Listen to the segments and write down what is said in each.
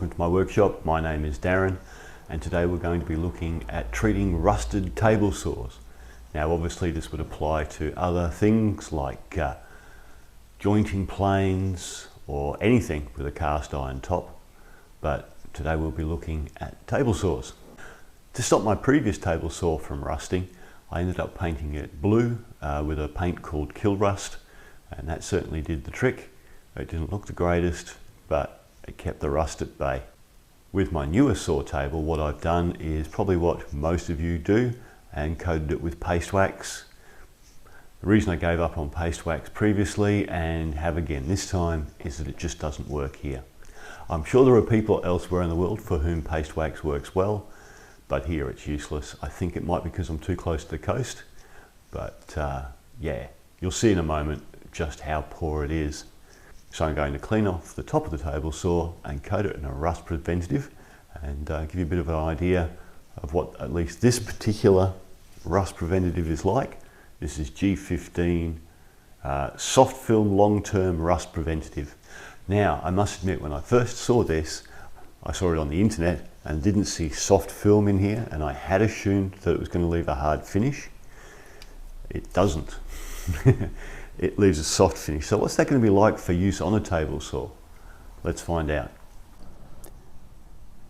welcome to my workshop. My name is Darren and today we're going to be looking at treating rusted table saws. Now obviously this would apply to other things like jointing planes or anything with a cast iron top, but today we'll be looking at table saws. To stop my previous table saw from rusting, I ended up painting it blue with a paint called Kilrust, and that certainly did the trick. It didn't look the greatest, but it kept the rust at bay. With my newer saw table, what I've done is probably what most of you do and coated it with paste wax. The reason I gave up on paste wax previously and have again this time is that it just doesn't work here. I'm sure there are people elsewhere in the world for whom paste wax works well, but here it's useless. I think it might be because I'm too close to the coast, but yeah, you'll see in a moment just how poor it is. So I'm going to clean off the top of the table saw and coat it in a rust preventative and give you a bit of an idea of what at least this particular rust preventative is like. This is G15 soft film long-term rust preventative. Now I must admit, when I first saw this, I saw it on the internet and didn't see soft film in here, and I had assumed that it was going to leave a hard finish. It doesn't. It leaves a soft finish. So what's that going to be like for use on a table saw? Let's find out.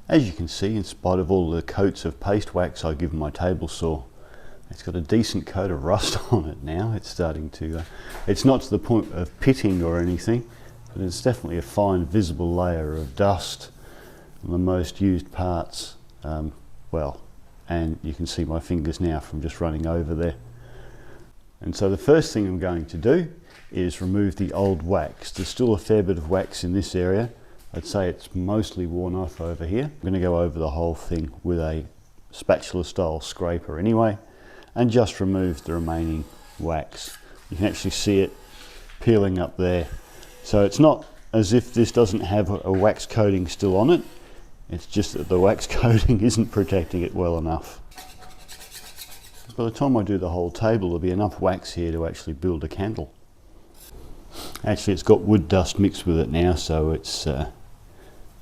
As you can see, in spite of all the coats of paste wax I give my table saw, it's got a decent coat of rust on it now. It's starting to, it's not to the point of pitting or anything, but it's definitely a fine visible layer of dust on the most used parts. Well, and you can see my fingers now from just running over there. And so the first thing I'm going to do is remove the old wax. There's still a fair bit of wax in this area. I'd say it's mostly worn off over here. I'm going to go over the whole thing with a spatula style scraper anyway, and just remove the remaining wax. You can actually see it peeling up there. So it's not as if this doesn't have a wax coating still on it. It's just that the wax coating isn't protecting it well enough. By the time I do the whole table, there'll be enough wax here to actually build a candle. Actually, it's got wood dust mixed with it now, so it's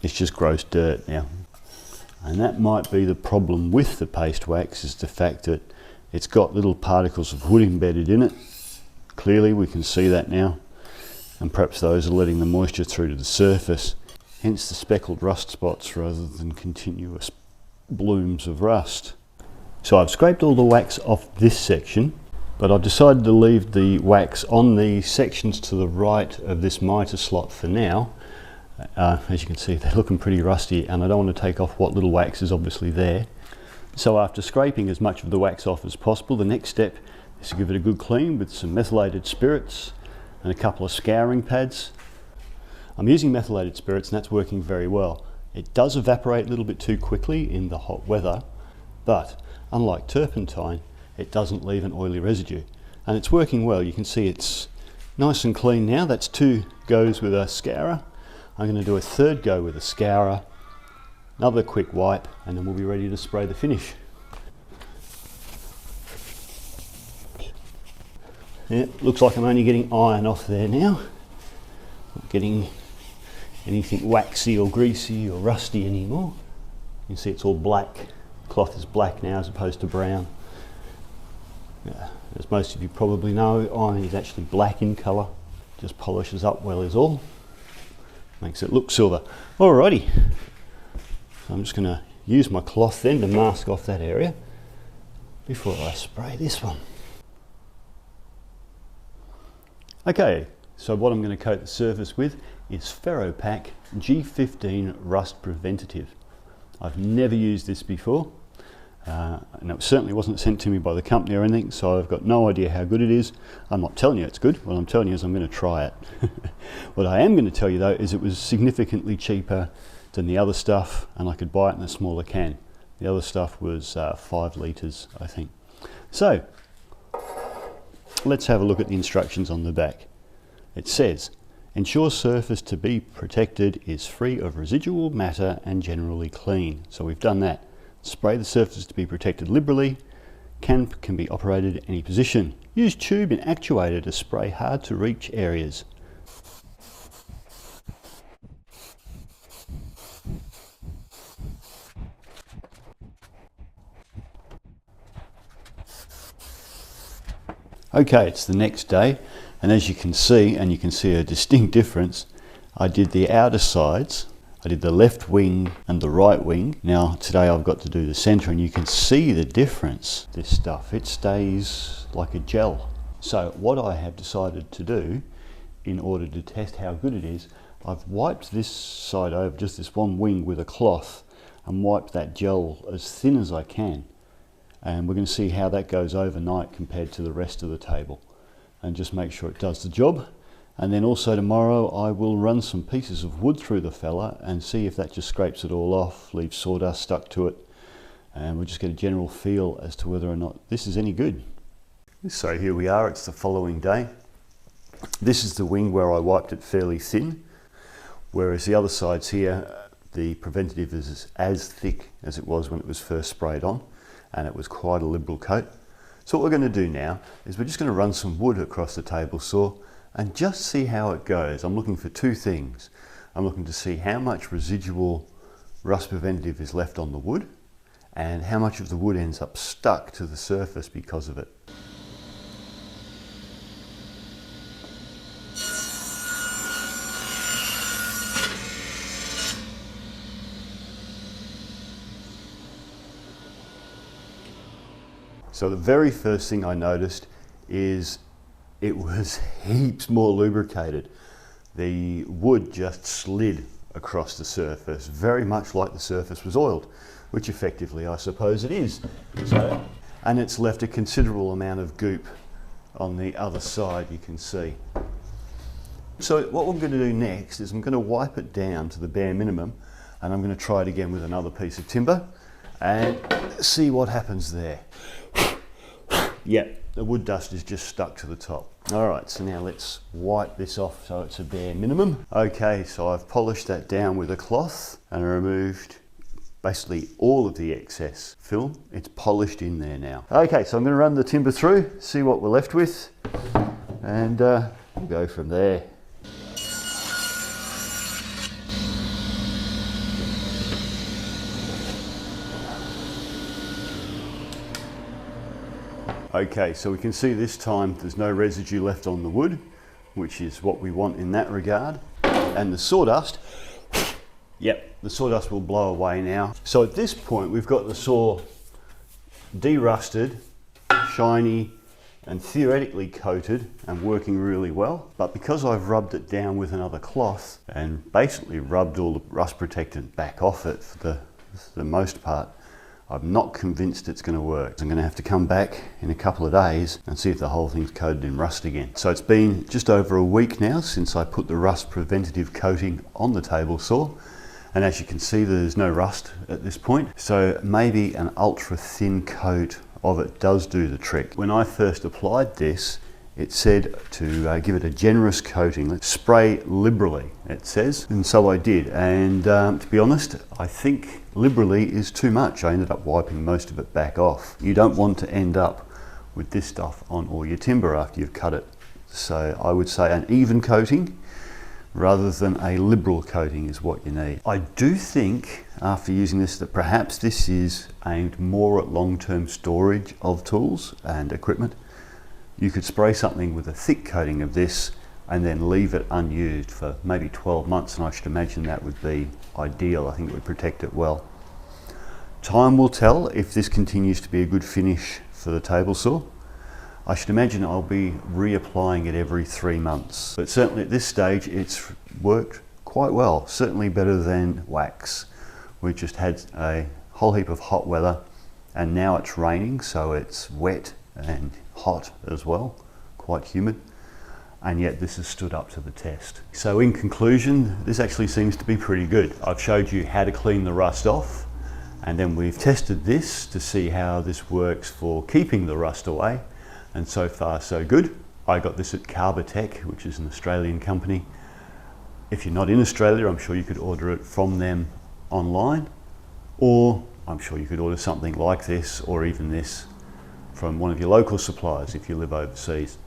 just gross dirt now. And that might be the problem with the paste wax, is the fact that it's got little particles of wood embedded in it. Clearly, we can see that now. And perhaps those are letting the moisture through to the surface. Hence the speckled rust spots rather than continuous blooms of rust. So I've scraped all the wax off this section, but I've decided to leave the wax on the sections to the right of this mitre slot for now. As you can see, they're looking pretty rusty, and I don't want to take off what little wax is obviously there. So after scraping as much of the wax off as possible, the next step is to give it a good clean with some methylated spirits and a couple of scouring pads. I'm using methylated spirits and that's working very well. It does evaporate a little bit too quickly in the hot weather, but unlike turpentine, it doesn't leave an oily residue. And it's working well. You can see it's nice and clean now. That's 2 goes with a scourer. I'm going to do a 3rd go with a scourer, another quick wipe, and then we'll be ready to spray the finish. Yeah, looks like I'm only getting iron off there now. Not getting anything waxy or greasy or rusty anymore. You can see it's all black. Cloth is black now as opposed to brown. As most of you probably know, iron is actually black in colour. Just polishes up well is all. Makes it look silver. Alrighty, so I'm just going to use my cloth then to mask off that area before I spray this one. Okay, so what I'm going to coat the surface with is Ferropack G15 Rust Preventative. I've never used this before. And it certainly wasn't sent to me by the company or anything, so I've got no idea how good it is. I'm not telling you it's good. What I'm telling you is I'm going to try it. What I am going to tell you though is it was significantly cheaper than the other stuff, and I could buy it in a smaller can. The other stuff was 5 litres, I think. So let's have a look at the instructions on the back. It says, ensure surface to be protected is free of residual matter and generally clean. So we've done that. Spray the surface to be protected liberally. Can be operated at any position. Use tube and actuator to spray hard to reach areas. Okay, it's the next day, and as you can see, and you can see a distinct difference, I did the outer sides. I did the left wing and the right wing. Now today I've got to do the center, and you can see the difference. This stuff, it stays like a gel. So what I have decided to do in order to test how good it is, I've wiped this side over, just this one wing, with a cloth, and wiped that gel as thin as I can. And we're going to see how that goes overnight compared to the rest of the table, and just make sure it does the job. And then also tomorrow I will run some pieces of wood through the fella and see if that just scrapes it all off, leaves sawdust stuck to it, and we'll just get a general feel as to whether or not this is any good. So here we are, it's the following day. This is the wing where I wiped it fairly thin, whereas the other sides here, the preventative is as thick as it was when it was first sprayed on, and it was quite a liberal coat. So what we're going to do now is we're just going to run some wood across the table saw and just see how it goes. I'm looking for two things. I'm looking to see how much residual rust preventative is left on the wood, and how much of the wood ends up stuck to the surface because of it. So the very first thing I noticed is it was heaps more lubricated. The wood just slid across the surface, very much like the surface was oiled, which effectively I suppose it is. So, and it's left a considerable amount of goop on the other side, you can see. So what I'm going to do next is I'm going to wipe it down to the bare minimum, and I'm going to try it again with another piece of timber and see what happens there. Yep, the wood dust is just stuck to the top. All right, so now let's wipe this off so it's a bare minimum. Okay, so I've polished that down with a cloth and removed basically all of the excess film. It's polished in there now. Okay, so I'm going to run the timber through, see what we're left with, and we'll go from there. Okay, so we can see this time there's no residue left on the wood, which is what we want in that regard. And the sawdust, yep, the sawdust will blow away now. So at this point we've got the saw de-rusted, shiny, and theoretically coated and working really well. But because I've rubbed it down with another cloth and basically rubbed all the rust protectant back off it for the most part, I'm not convinced it's going to work. I'm going to have to come back in a couple of days and see if the whole thing's coated in rust again. So it's been just over a week now since I put the rust preventative coating on the table saw, and as you can see there's no rust at this point. So maybe an ultra thin coat of it does do the trick. When I first applied this, it said to give it a generous coating. Let's spray liberally, it says, and so I did. And to be honest, I think liberally is too much. I ended up wiping most of it back off. You don't want to end up with this stuff on all your timber after you've cut it. So I would say an even coating rather than a liberal coating is what you need. I do think after using this that perhaps this is aimed more at long-term storage of tools and equipment. You could spray something with a thick coating of this and then leave it unused for maybe 12 months, and I should imagine that would be ideal. I think it would protect it well. Time will tell if this continues to be a good finish for the table saw. I should imagine I'll be reapplying it every 3 months, but certainly at this stage it's worked quite well, certainly better than wax. We just had a whole heap of hot weather, and now it's raining, so it's wet and hot as well, quite humid, and yet this has stood up to the test. So in conclusion, this actually seems to be pretty good. I've showed you how to clean the rust off, and then we've tested this to see how this works for keeping the rust away, and so far so good. I got this at Carbotech, which is an Australian company. If you're not in Australia, I'm sure you could order it from them online, or I'm sure you could order something like this or even this from one of your local suppliers if you live overseas.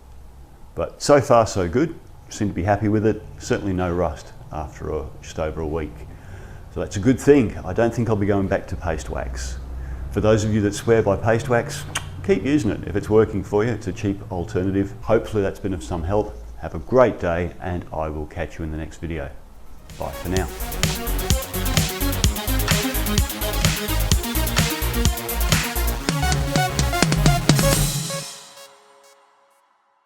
But so far so good, seem to be happy with it. Certainly no rust after just over a week. So that's a good thing. I don't think I'll be going back to paste wax. For those of you that swear by paste wax, keep using it. If it's working for you, it's a cheap alternative. Hopefully that's been of some help. Have a great day, and I will catch you in the next video. Bye for now.